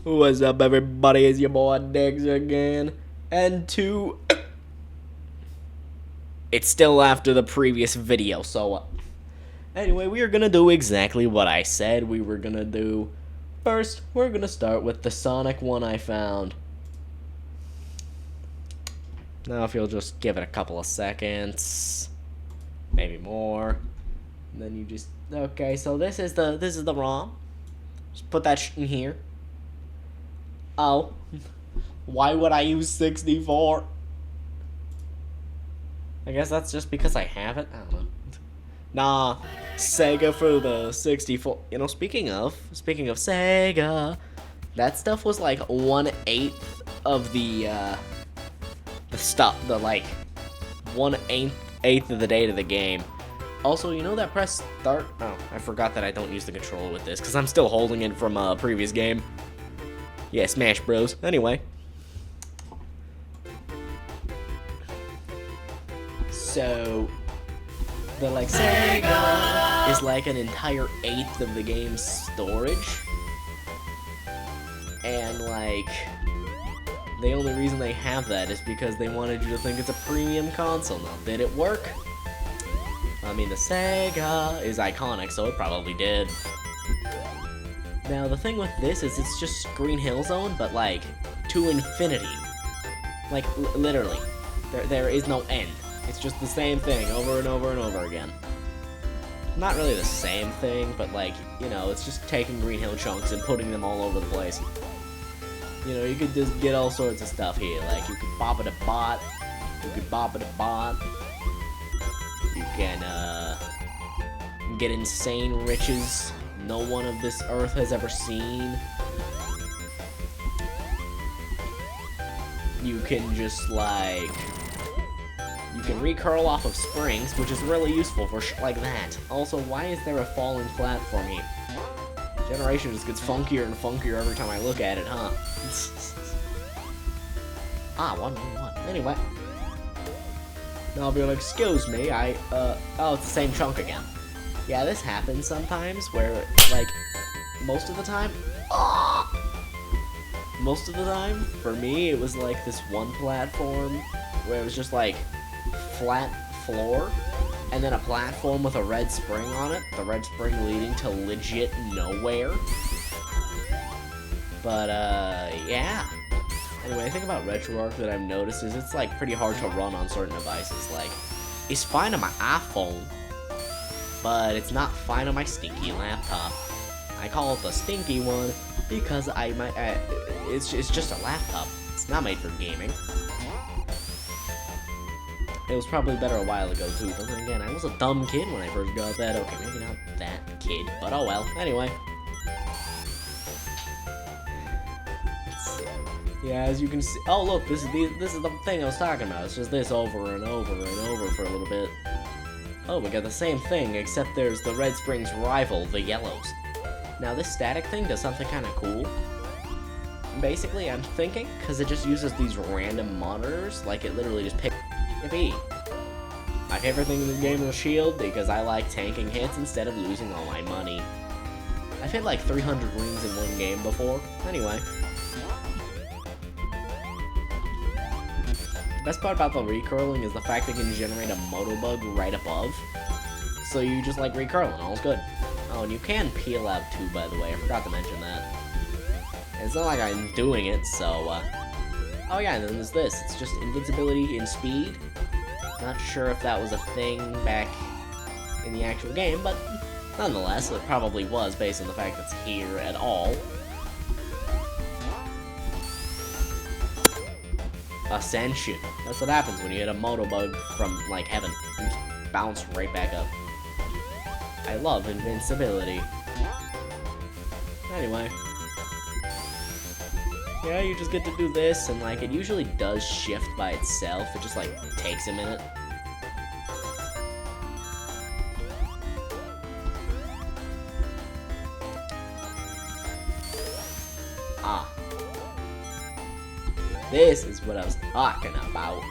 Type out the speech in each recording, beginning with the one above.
What's up, everybody? It's your boy Dex again. And it's still after the previous video, so anyway, we are gonna do exactly what I said we were gonna do. First, we're gonna start with the Sonic one I found. Now, if you'll just give it a couple of seconds, maybe more, and then you just okay. So this is the ROM. Just put that in here. Oh, why would I use 64? I guess that's just because I have it. I don't know. Nah, Sega for the 64. You know, speaking of Sega, that stuff was like 1/8 of the stuff, the like 1/8 of the date of the game. Also, you know that press start? Oh, I forgot that I don't use the controller with this because I'm still holding it from a previous game. Yeah, Smash Bros. Anyway. So, the like Sega is like an entire 1/8 of the game's storage. And like, the only reason they have that is because they wanted you to think it's a premium console. Now, did it work? I mean, the Sega is iconic, so it probably did. Now, the thing with this is it's just Green Hill Zone, but, like, to infinity. Like, literally. There is no end. It's just the same thing over and over and over again. Not really the same thing, but, like, you know, it's just taking Green Hill chunks and putting them all over the place. You know, you could just get all sorts of stuff here. Like, you could bop it a bot. You could bop it a bot. You can, get insane riches no one of this earth has ever seen. You can just, like, you can recurl off of springs, which is really useful for like that. Also, why is there a falling platform here? Generation just gets funkier and funkier every time I look at it, huh? Ah, 111. Anyway. Now I'll be like, excuse me, oh, it's the same chunk again. Yeah, this happens sometimes where, like, most of the time, for me, it was like this one platform where it was just like flat floor and then a platform with a red spring on it, the red spring leading to legit nowhere. But, yeah. Anyway, the thing about RetroArch that I've noticed is it's, like, pretty hard to run on certain devices. Like, it's fine on my iPhone, but it's not fine on my stinky laptop. I call it the stinky one because it's just a laptop. It's not made for gaming. It was probably better a while ago, too, but then again, I was a dumb kid when I first got that. Okay, maybe not that kid, but oh well. Anyway. Yeah, as you can see. Oh, look, this is the thing I was talking about. It's just this over and over and over for a little bit. Oh, we got the same thing, except there's the Red Springs rival, the Yellows. Now, this static thing does something kind of cool. Basically, I'm thinking, because it just uses these random monitors, like it literally just picks. Yippee! My favorite thing in this game is Shield, because I like tanking hits instead of losing all my money. I've hit like 300 rings in one game before. Anyway. The best part about the recurling is the fact that it can generate a motobug right above. So you just like recurling, all's good. Oh, and you can peel out too, by the way. I forgot to mention that. It's not like I'm doing it, so, oh yeah, and then there's this. It's just invincibility and speed. Not sure if that was a thing back in the actual game, but nonetheless, it probably was based on the fact that it's here at all. Ascension. That's what happens when you hit a motobug from, like, heaven. You just bounce right back up. I love invincibility. Anyway. Yeah, you just get to do this, and, like, it usually does shift by itself. It just, like, takes a minute. Ah. This is what I was talking about.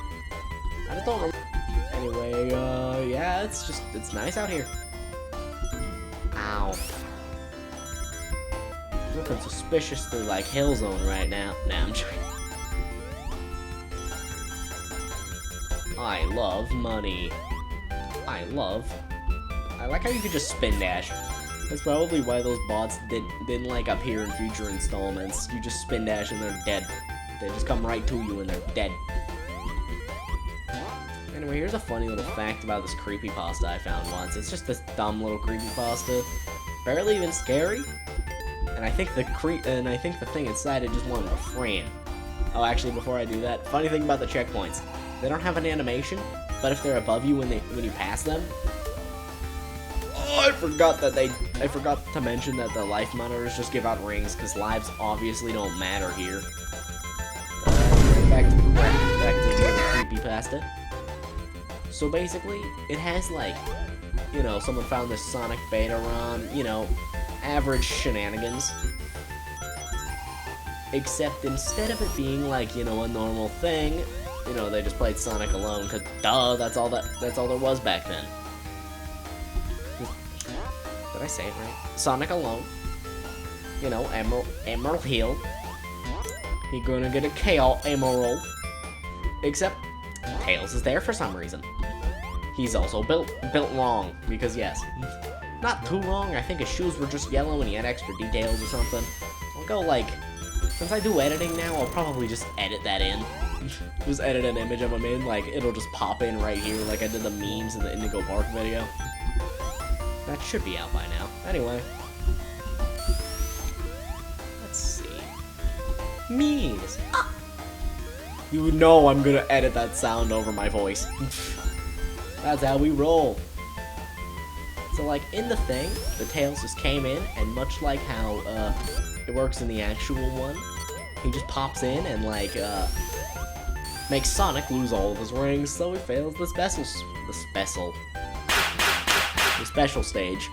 I just don't remember. Anyway, yeah, it's nice out here. Ow. Looking suspiciously like Hillzone right now. Nah, I'm joking. I love money. I like how you could just spin dash. That's probably why those bots didn't like appear in future installments. You just spin dash and they're dead. They just come right to you and they're dead. Anyway, here's a funny little fact about this creepypasta I found once. It's just this dumb little creepypasta. Barely even scary. And I think the thing inside it just wanted a friend. Oh, actually, before I do that, funny thing about the checkpoints. They don't have an animation, but if they're above you when you pass them. Oh, I forgot to mention that the life monitors just give out rings, because lives obviously don't matter here. Back to the creepypasta. So basically, it has like, you know, someone found this Sonic beta ROM, you know, average shenanigans. Except instead of it being like, you know, a normal thing, you know, they just played Sonic alone, cause duh, that's all there was back then. Did I say it right? Sonic alone. You know, Emerald Hill. You're gonna get a KO Emerald. Except Tails is there for some reason. He's also built wrong, because yes. Not too wrong, I think his shoes were just yellow and he had extra details or something. I'll go like, since I do editing now, I'll probably just edit that in. Just edit an image of him in, like it'll just pop in right here like I did the memes in the Indigo Park video. That should be out by now. Anyway. Let's see. Memes. Ah! You know I'm gonna edit that sound over my voice. That's how we roll. So like in the thing, the Tails just came in, and much like how it works in the actual one, he just pops in and like makes Sonic lose all of his rings, so he fails the special stage.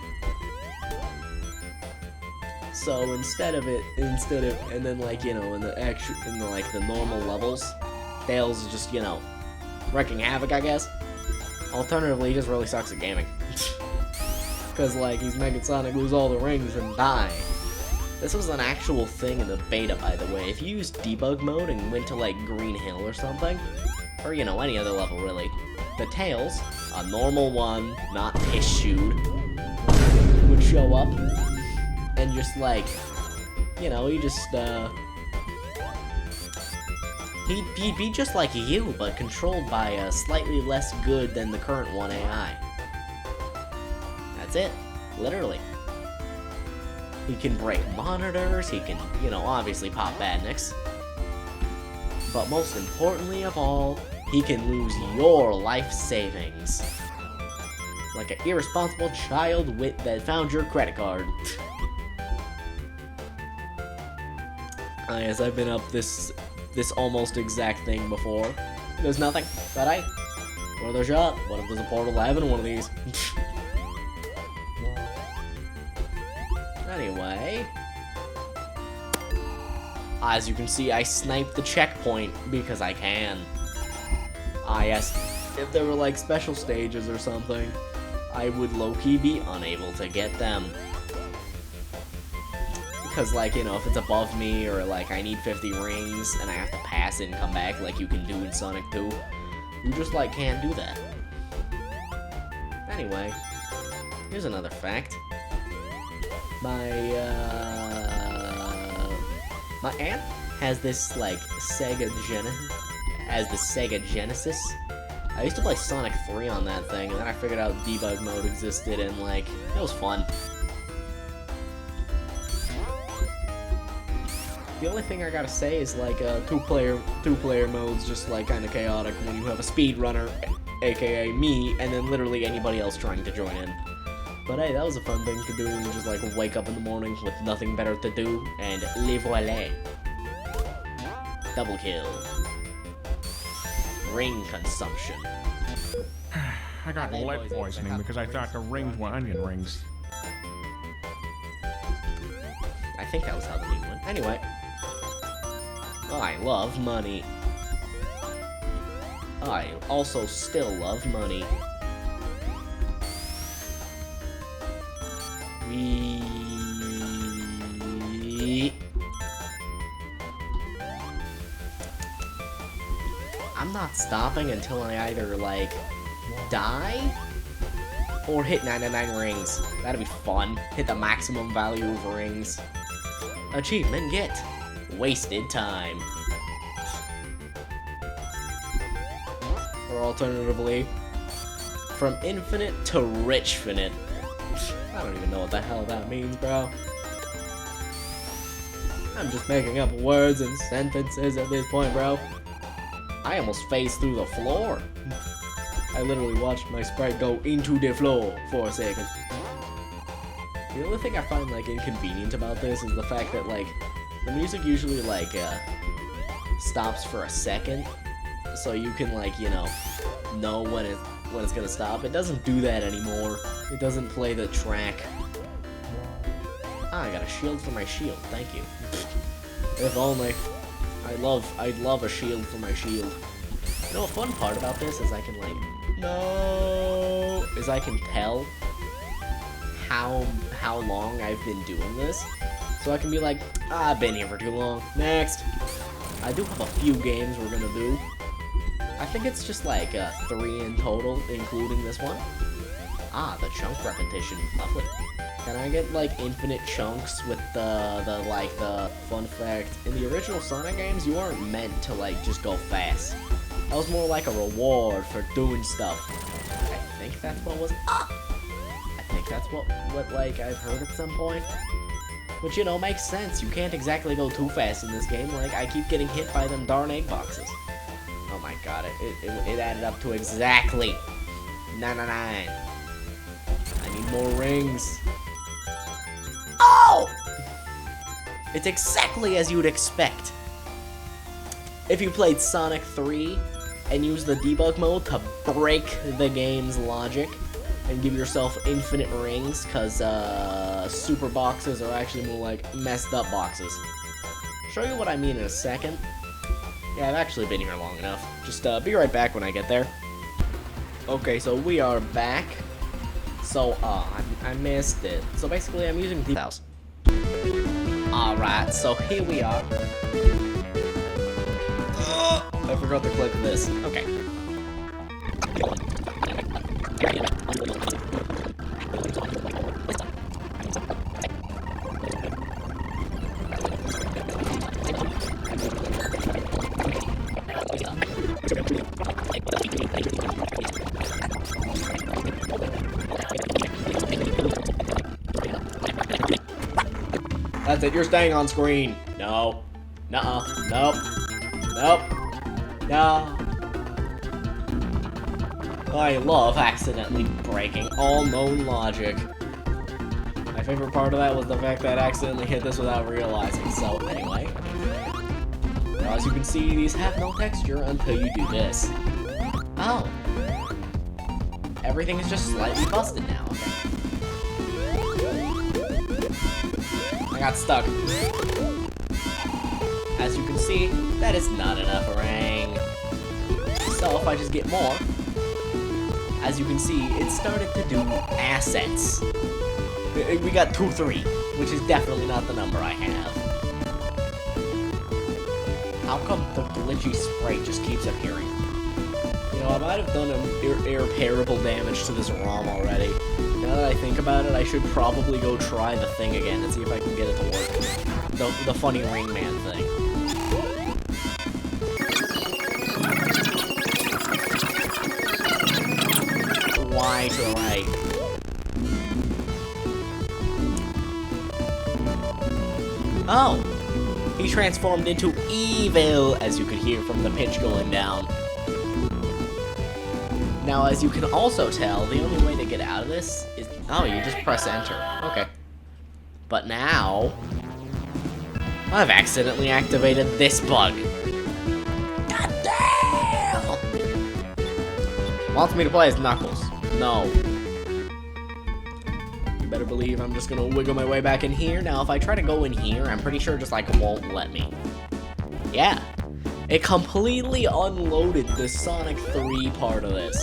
So and then like, you know, in the normal levels, Tails is just, you know, wrecking havoc, I guess. Alternatively, he just really sucks at gaming. Cause like he's making Sonic lose all the rings and die. This was an actual thing in the beta, by the way. If you used debug mode and went to like Green Hill or something, or you know, any other level really, the Tails, a normal one, not issued, would show up and just like, you know, he just he'd be just like you, but controlled by a slightly less good than the current one AI. That's it, literally. He can break monitors, he can, you know, obviously pop badniks. But most importantly of all, he can lose your life savings. Like an irresponsible child that found your credit card. Yes, I've been up this almost exact thing before. There's nothing, but hey, another shot. What if there's a portal to heaven in one of these? Anyway, as you can see, I sniped the checkpoint because I can. Ah yes, if there were like special stages or something, I would low-key be unable to get them. Because like, you know, if it's above me or like I need 50 rings and I have to pass it and come back like you can do in Sonic 2, you just like can't do that. Anyway, here's another fact. My aunt has this like Sega Genesis. I used to play Sonic 3 on that thing, and then I figured out debug mode existed, and like it was fun. The only thing I gotta say is like two-player mode's just like kind of chaotic when you have a speedrunner, aka me, and then literally anybody else trying to join in. But hey, that was a fun thing to do, and just like wake up in the morning with nothing better to do, and le voilà. Double kill. Ring consumption. I got lead poisoning because I thought the rings were onion rings. I think that was how the meme went. Anyway. I love money. I also still love money. I'm not stopping until I either, like, die or hit 99 rings. That'd be fun. Hit the maximum value of rings. Achievement get. Wasted time. Or alternatively, from infinite to richfinite. I don't even know what the hell that means, bro. I'm just making up words and sentences at this point, bro. I almost phased through the floor. I literally watched my sprite go into the floor for a second. The only thing I find, like, inconvenient about this is the fact that, like, the music usually, like, stops for a second. So you can, like, you know when it's gonna stop. It doesn't do that anymore. It doesn't play the track. Ah, I got a shield for my shield. Thank you. If only. I'd love a shield for my shield. You know, a fun part about this is I can, like, I can tell how long I've been doing this. So I can be like, I've been here for too long. Next. I do have a few games we're gonna do. I think it's just like 3 in total, including this one. Ah, the chunk repetition. Lovely. Can I get, like, infinite chunks with the fun fact, in the original Sonic games, you weren't meant to, like, just go fast. That was more like a reward for doing stuff. I think that's what was, I think that's what, like, I've heard at some point. Which, you know, makes sense. You can't exactly go too fast in this game. Like, I keep getting hit by them darn egg boxes. Oh my god, it added up to exactly 99. I need more rings. Oh! It's exactly as you would expect. If you played Sonic 3 and used the debug mode to break the game's logic and give yourself infinite rings, because super boxes are actually more like messed up boxes. Show you what I mean in a second. Yeah, I've actually been here long enough. Just be right back when I get there. Okay, so we are back. So, I missed it. So basically, I'm using the house. Alright, so here we are. I forgot to click this. Okay. That's it, you're staying on screen. No. Nuh-uh. Nope. Nope. No. I love accidentally breaking all known logic. My favorite part of that was the fact that I accidentally hit this without realizing. So, anyway. Now, as you can see, these have no texture until you do this. Oh. Everything is just slightly busted now. Okay. I got stuck. As you can see, that is not enough ring. So if I just get more, as you can see, it started to do assets. We got 2-3, which is definitely not the number I have. How come the glitchy sprite just keeps appearing? You know, I might have done irreparable damage to this ROM already. Now that I think about it, I should probably go try the thing again and see if I can get it to work. The funny ring man thing. Y to the right. Oh! He transformed into evil, as you could hear from the pitch going down. Now, as you can also tell, the only way to get out of this is... Oh, you just press enter. Okay. But now... I've accidentally activated this bug. God damn! Wants me to play as Knuckles. No. You better believe I'm just gonna wiggle my way back in here. Now, if I try to go in here, I'm pretty sure just, like, it won't let me. Yeah. It completely unloaded the Sonic 3 part of this.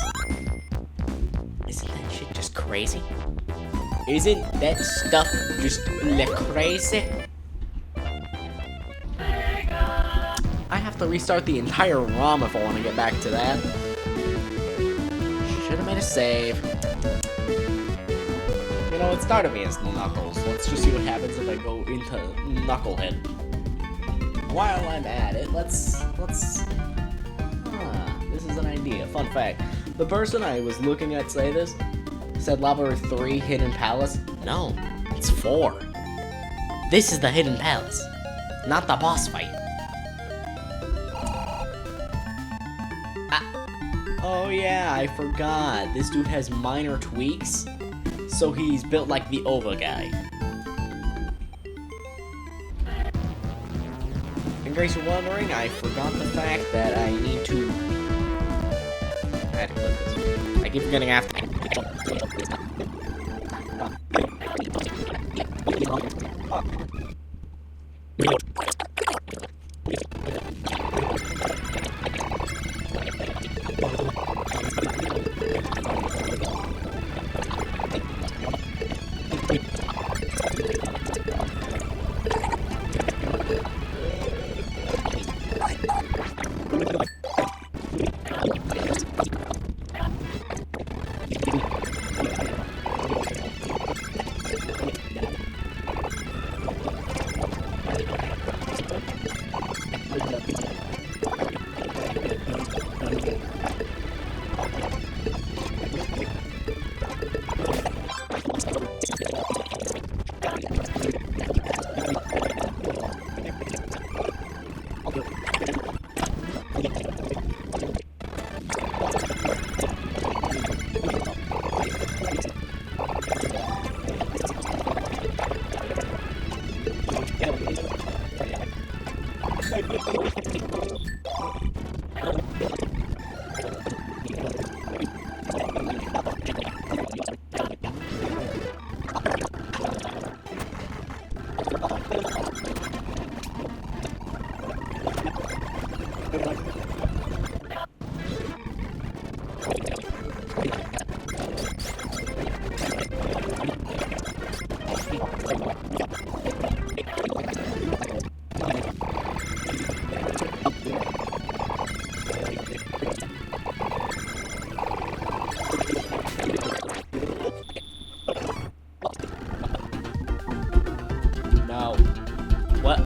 Isn't that shit just crazy? Isn't that stuff just crazy? I have have to restart the entire ROM if I want to get back to that. Should have made a save. You know, it started me as Knuckles. Let's just see what happens if I go into Knucklehead. While I'm at it, let's. This is an idea. Fun fact: the person I was looking at say this said Labyrinth 3 Hidden Palace. No, it's 4. This is the Hidden Palace, not the boss fight. Oh yeah, I forgot. This dude has minor tweaks, so he's built like the Ova guy. In case you're wondering, I forgot the fact that I need to... I had to click this. I keep forgetting after... No. What?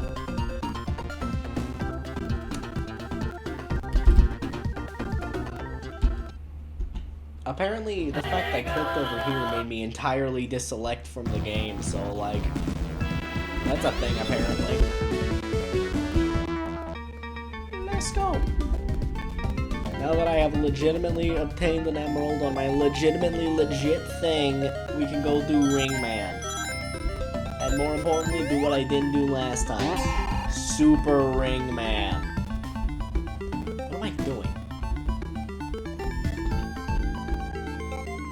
Apparently, the fact I clicked over here made me entirely deselect from the game, so, like, that's a thing, apparently. Let's go. Now that I have legitimately obtained an emerald on my legitimately legit thing, we can go do Ring Man. And more importantly, do what I didn't do last time. Super Ring Man. What am I doing?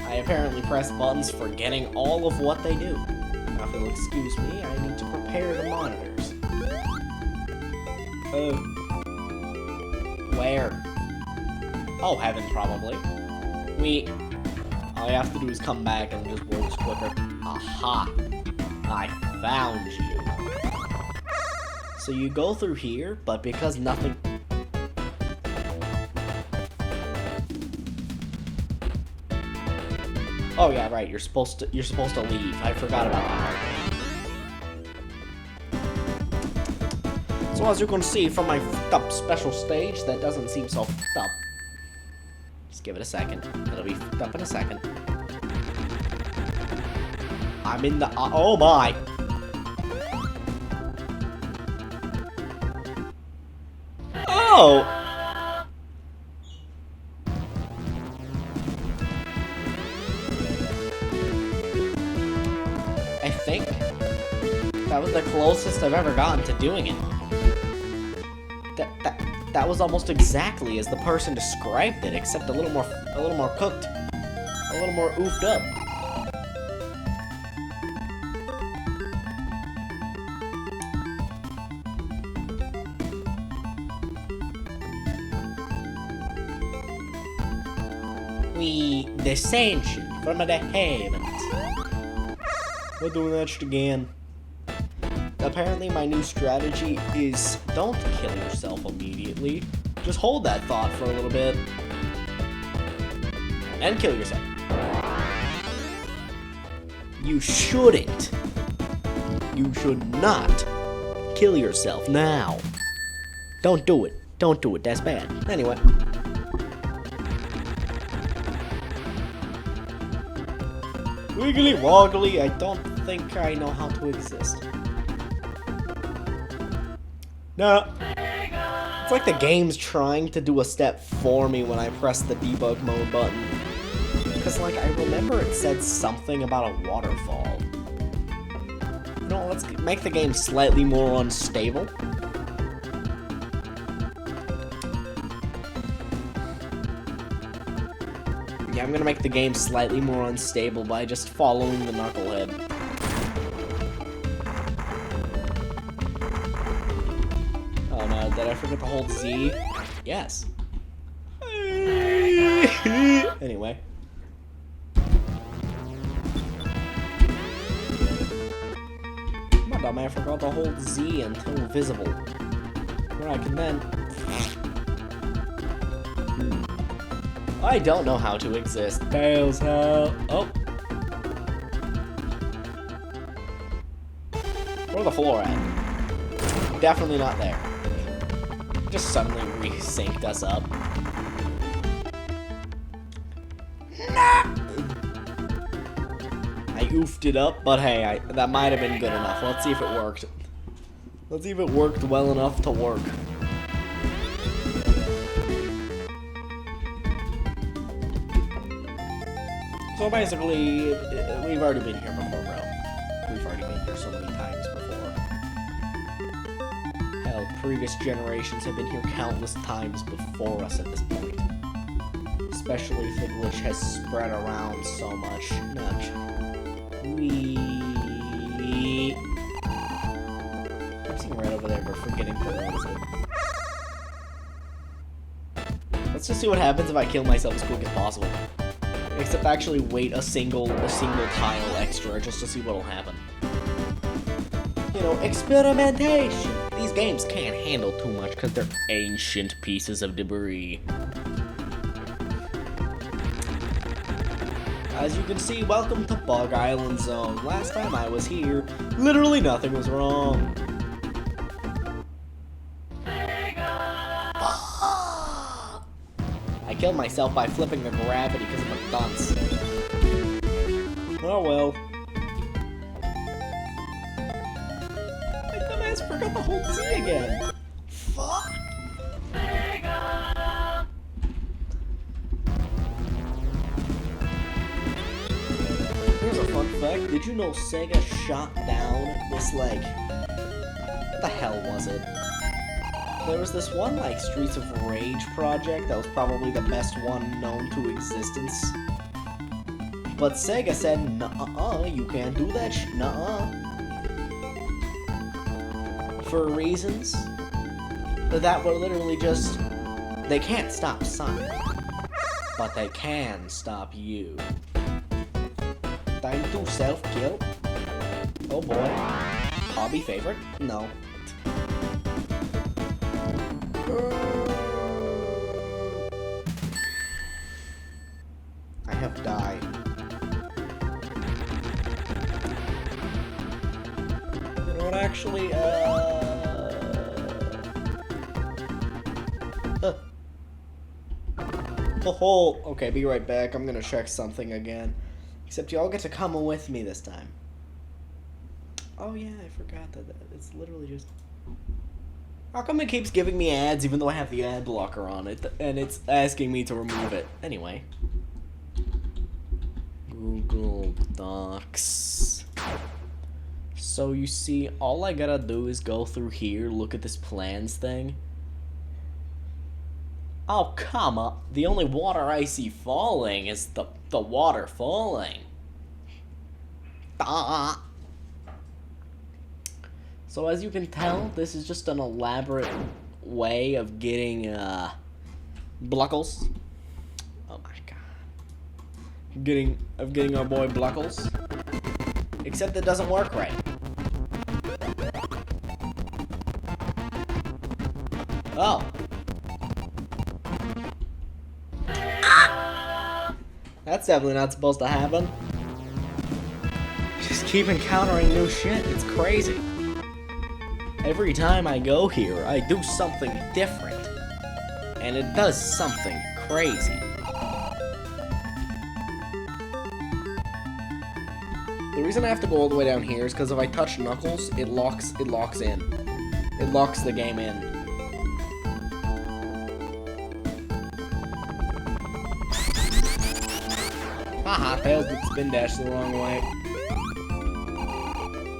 I apparently press buttons forgetting all of what they do. Now if you'll excuse me, I need to prepare the monitors. Where? Oh, heaven, probably. All I have to do is come back and just works quicker. Aha! I found you. So you go through here, but because nothing... Oh yeah, right. You're supposed to leave. I forgot about that part. So as you can see from my fucked up special stage, that doesn't seem so fucked up. Just give it a second. It'll be fucked up in a second. I'm in the... oh my! Oh! I think that was the closest I've ever gotten to doing it. That was almost exactly as the person described it, except a little more cooked, a little more oofed up. We descend from the heavens. We're doing that shit again. apparently my new strategy is don't kill yourself immediately. Just hold that thought for a little bit. And kill yourself. You shouldn't. You should not kill yourself now. Don't do it. Don't do it. That's bad. Anyway. Wiggly woggly, I don't think I know how to exist. No. It's like the game's trying to do a step for me when I press the debug mode button. Because, like, I remember it said something about a waterfall. You know, let's make the game slightly more unstable. Yeah, I'm gonna make the game slightly more unstable by just following the knucklehead. Oh no, did I forget to hold Z? Yes. Anyway. My dumb man forgot to hold Z until visible. Where I can then... I don't know how to exist. Fails how... Oh. Where's the floor at? Definitely not there. Just suddenly resynced us up. Nah! I oofed it up, but hey, that might have been good enough. Let's see if it worked. Let's see if it worked well enough to work. So basically, we've already been here before, bro. We've already been here so many times before. Hell, previous generations have been here countless times before us at this point. Especially if the glitch has spread around so much. Nudge. I'm seeing right over there, but forgetting to notice it. Let's just see what happens if I kill myself as quick as possible. Except actually wait a single tile extra just to see what'll happen. You know, experimentation! These games can't handle too much because they're ancient pieces of debris. As you can see, welcome to Bug Island Zone. Last time I was here, literally nothing was wrong. I killed myself by flipping the gravity because I'm a dunce. Oh well. My dumbass forgot to hold Z again. Fuck. Here's a fun fact. Did you know Sega shot down this, like... What the hell was it? There was this one, like, Streets of Rage project that was probably the best one known to existence. But Sega said, nuh-uh, you can't do that nuh-uh. For reasons that were literally just... They can't stop Sonic, but they can stop you. Time to self-kill? Oh boy. Hobby favorite? No. I have died. You know what, actually, the whole... Okay, be right back. I'm gonna check something again. Except y'all get to come with me this time. Oh yeah, I forgot that it's literally just... How come it keeps giving me ads even though I have the ad blocker on it, and it's asking me to remove it? Anyway. Google Docs. So you see, all I gotta do is go through here, look at this plans thing. Oh, come up. The only water I see falling is the water falling. Ah. So as you can tell, this is just an elaborate way of getting, Bluckles. Oh my god. Getting our boy Bluckles. Except it doesn't work right. Oh. That's definitely not supposed to happen. Just keep encountering new shit. It's crazy. Every time I go here, I do something different. And it does something crazy. The reason I have to go all the way down here is because if I touch Knuckles, it locks in. It locks the game in. Haha, Tails did spin dash the wrong way.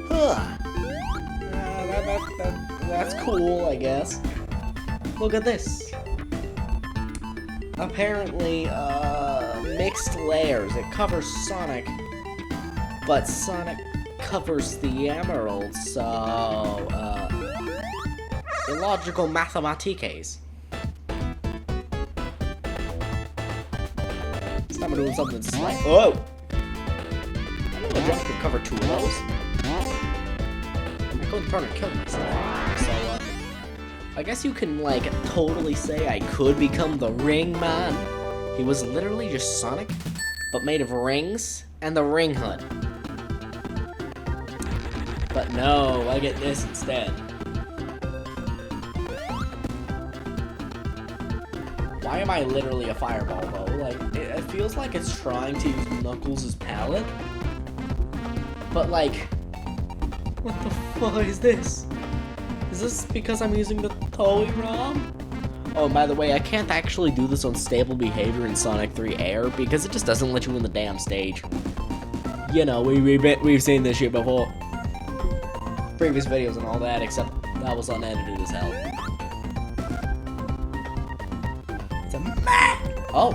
Huh. That's cool, I guess. Look at this. Apparently, mixed layers. It covers Sonic, but Sonic covers the Emerald, so, illogical mathematiques. This time we're doing something slight. Oh! I know a jump could cover 2 of those. I couldn't turn and kill myself. So, I guess you can, like, totally say I could become the Ring Man. He was literally just Sonic, but made of rings and the Ring Hood. But no, I get this instead. Why am I literally a fireball, though? Like, it feels like it's trying to use Knuckles' palette. But, like, what the fuck is this? Is this because I'm using the Toei ROM? Oh, and by the way, I can't actually do this on stable behavior in Sonic 3 Air because it just doesn't let you in the damn stage. You know, we've seen this shit before. Previous videos and all that, except that was unedited as hell. It's a man! Oh!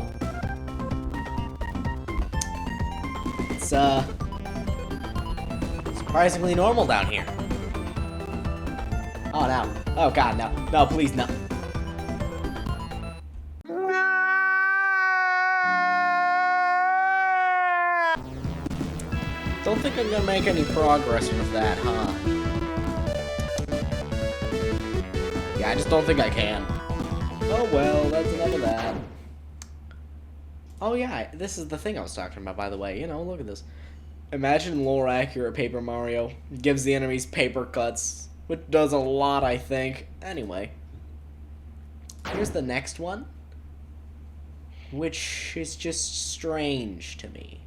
It's, surprisingly normal down here. Oh, no. Oh, God, no. No, please, no. Don't think I'm gonna make any progress with that, huh? Yeah, I just don't think I can. Oh, well, that's enough of that. Oh, yeah, this is the thing I was talking about, by the way. You know, look at this. Imagine lore-accurate Paper Mario. Gives the enemies paper cuts. Which does a lot, I think. Anyway. Here's the next one. Which is just strange to me.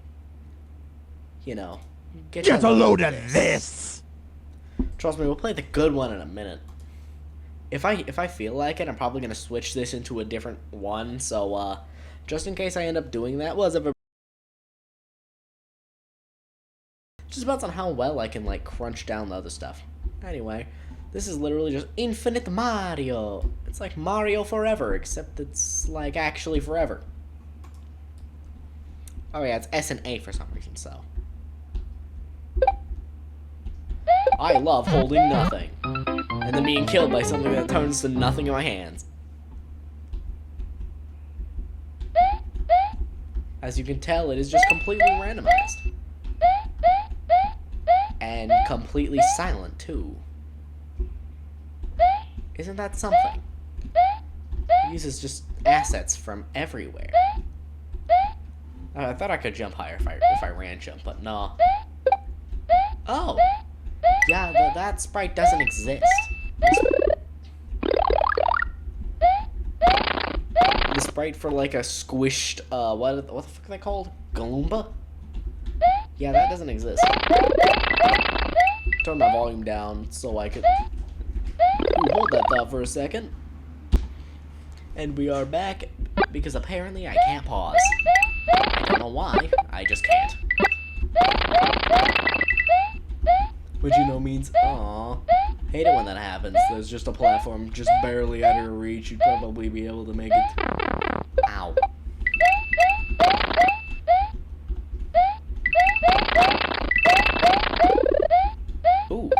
You know. Get a load of this! Trust me, we'll play the good one in a minute. If I feel like it, I'm probably going to switch this into a different one. So, just in case I end up doing that, just depends on how well I can, like, crunch down the other stuff. Anyway, this is literally just Infinite Mario. It's like Mario Forever, except it's, like, actually forever. Oh yeah, it's S and A for some reason, so. I love holding nothing. And then being killed by something that turns to nothing in my hands. As you can tell, it is just completely randomized. And completely silent, too. Isn't that something? It uses just assets from everywhere. I thought I could jump higher if I ran jump, but no. Oh! Yeah, that sprite doesn't exist. The sprite for like a squished, what the fuck are they called? Goomba? Yeah, that doesn't exist. Turn my volume down so I could... Ooh, hold that thought for a second. And we are back, because apparently I can't pause. I don't know why, I just can't. Which, you know, means, aww. Hate it when that happens. There's just a platform just barely out of your reach. You'd probably be able to make it. Ow. Ooh.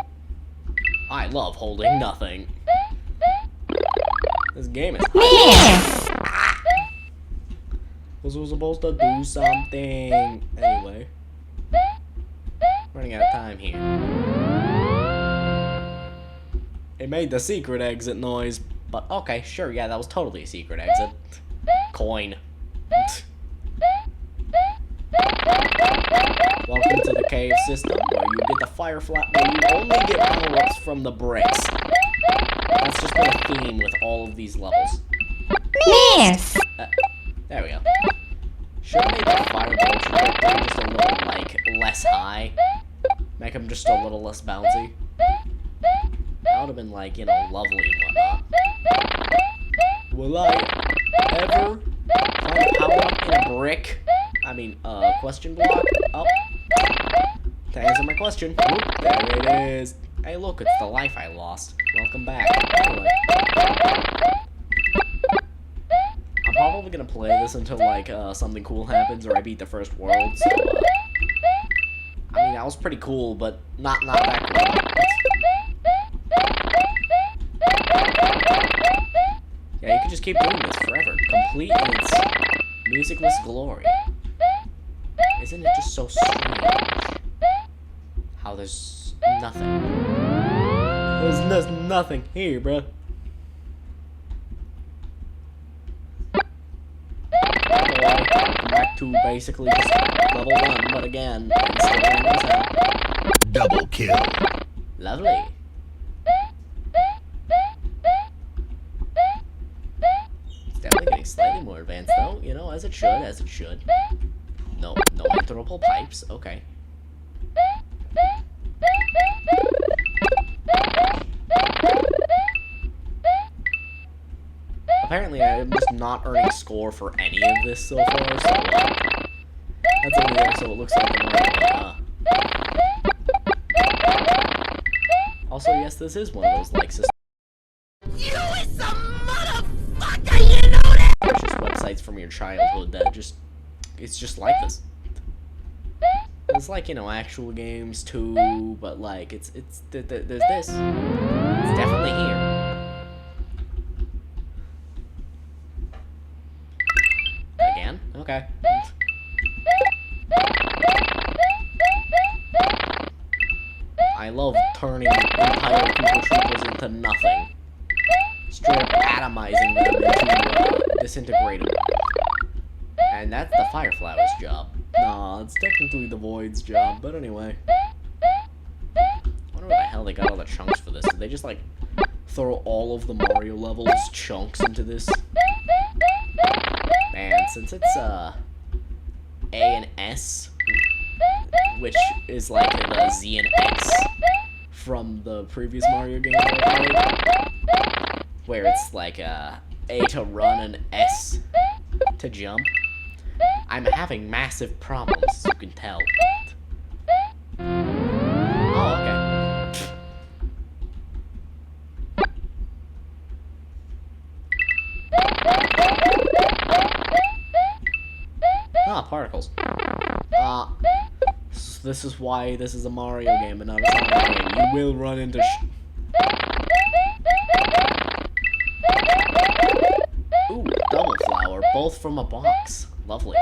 I love holding nothing. This game is was supposed to do something. Anyway. Running out of time here. It made the secret exit noise. But okay, sure, yeah, that was totally a secret exit. Coin. Welcome to the cave system, where you get the firefly, where you only get power-ups from the bricks. That's just been a theme with all of these levels. Miss! There we go. Should have made the fireball trajectory just a little, like, less high. Make them just a little less bouncy. That would have been, like, you know, lovely and whatnot. Will I ever find a power-up in a brick? I mean, question block? Oh. To answer my question. Whoop, there it is. Hey, look, it's the life I lost. Welcome back. Anyway. I'm probably gonna play this until, like, something cool happens or I beat the first world, so, I mean, that was pretty cool, but not that cool. Yeah, you could just keep doing this forever. Complete in its musicless glory. Isn't it just so strange how there's nothing? There's nothing here, bruh. Back to basically just level 1, but again, I'm still running this out. Double kill. Lovely. It's definitely getting slightly more advanced though, you know, as it should. No interruptible pipes, okay. Apparently I'm just not earning a score for any of this so far, so that's only there so it looks like I'm Also, yes, this is one of those like systems. You is a motherfucker, you know that? It's just websites from your childhood that it's just like this. It's like, you know, actual games too, but like there's this. It's definitely here. Again? Okay. I love turning entire people troopers into nothing. Straight up atomizing them into disintegrating. And that's the Fireflower's job. Nah, it's technically the Void's job, but anyway. I wonder where the hell they got all the chunks for this. Did they just, like, throw all of the Mario levels chunks into this? Man, since it's, A and S, which is like the Z and X from the previous Mario game that I played, where it's like, A to run and S to jump. I'm having massive problems, as you can tell. Oh, okay. Ah, particles. This is why this is a Mario game and not a Sonic game. You will run into Ooh, double flower, both from a box. Lovely.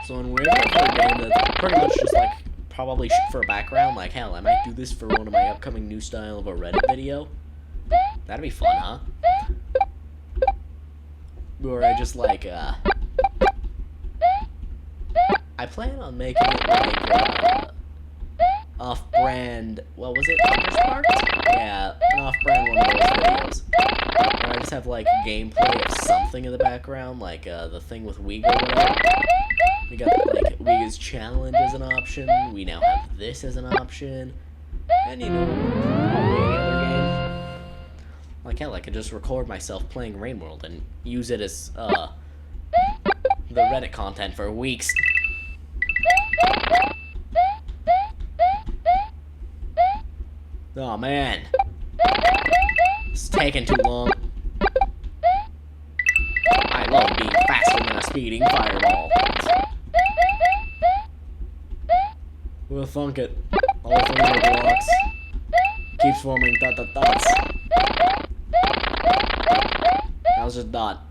So when we're looking for a game that's pretty much just like, probably for a background, like hell, I might do this for one of my upcoming new style of a Reddit video. That'd be fun, huh? Where I just like, I plan on making it like, off-brand, what was it, Undersparked? Yeah, an off-brand one of those videos. Where I just have, like, gameplay of something in the background, like, the thing with Wiga or whatever. We got, like, Wiga's Challenge as an option, we now have this as an option, and, you know, probably any other game. Like, hell, I could just record myself playing Rain World and use it as, the Reddit content for weeks. Oh man, it's taking too long. I love being faster than a speeding fireball. We'll thunk it. All 3 of the blocks keeps forming dots. That was just dot.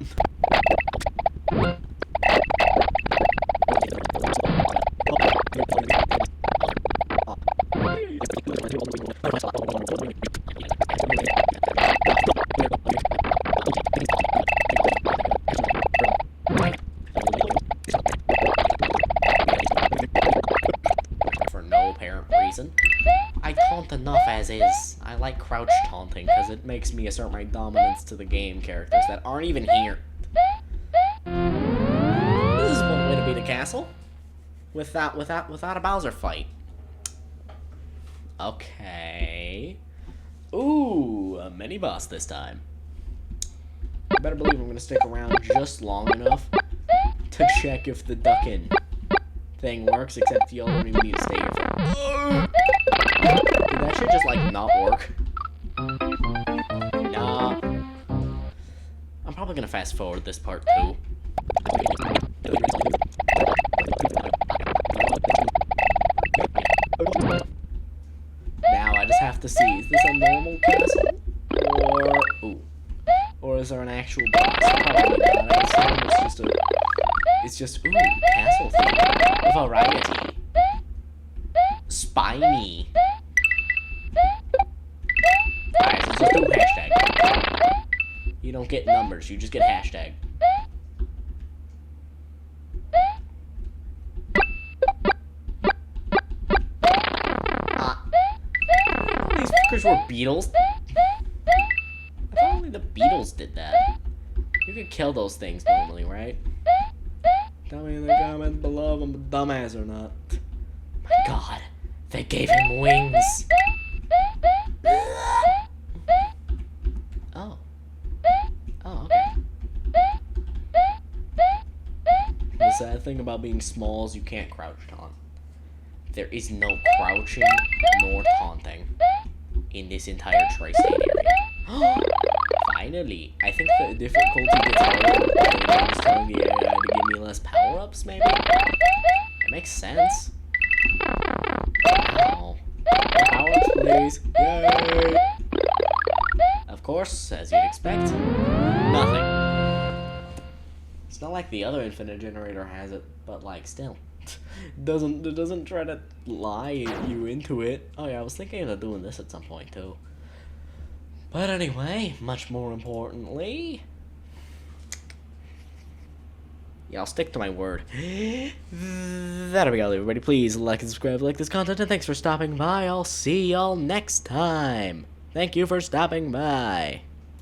as is. I like crouch taunting because it makes me assert my dominance to the game characters that aren't even here. This is one way to beat a castle without a Bowser fight. Okay. Ooh, a mini boss this time. I better believe I'm gonna stick around just long enough to check if the ducking thing works, except you don't even need to stay here for. Did that shit just like not work? Nah. I'm probably gonna fast forward this part too. Now I just have to see, is this a normal castle? Or is there an actual boss? Probably not. I assume it's just ooh, castle theme. Variety. Spiny. Alright, so just do hashtag. You don't get numbers, you just get hashtag. These fuckers were beetles. I thought only the beetles did that. You could kill those things normally, right? Tell me in the comments below if I'm a dumbass or not. My god, they gave him wings. Oh. Oh, okay. The sad thing about being small is you can't crouch taunt. There is no crouching nor taunting in this entire tri-state area. Finally, I think the difficulty gets harder when they're just telling the AI to give me less power-ups, maybe? That makes sense. Wow. More power-ups, please. Yay! Of course, as you'd expect, nothing. It's not like the other infinite generator has it, but like, still. It doesn't try to lie you into it. Oh yeah, I was thinking of doing this at some point, too. But anyway, much more importantly, yeah, I'll stick to my word. That'll be all, everybody. Please like and subscribe, like this content, and thanks for stopping by. I'll see y'all next time. Thank you for stopping by.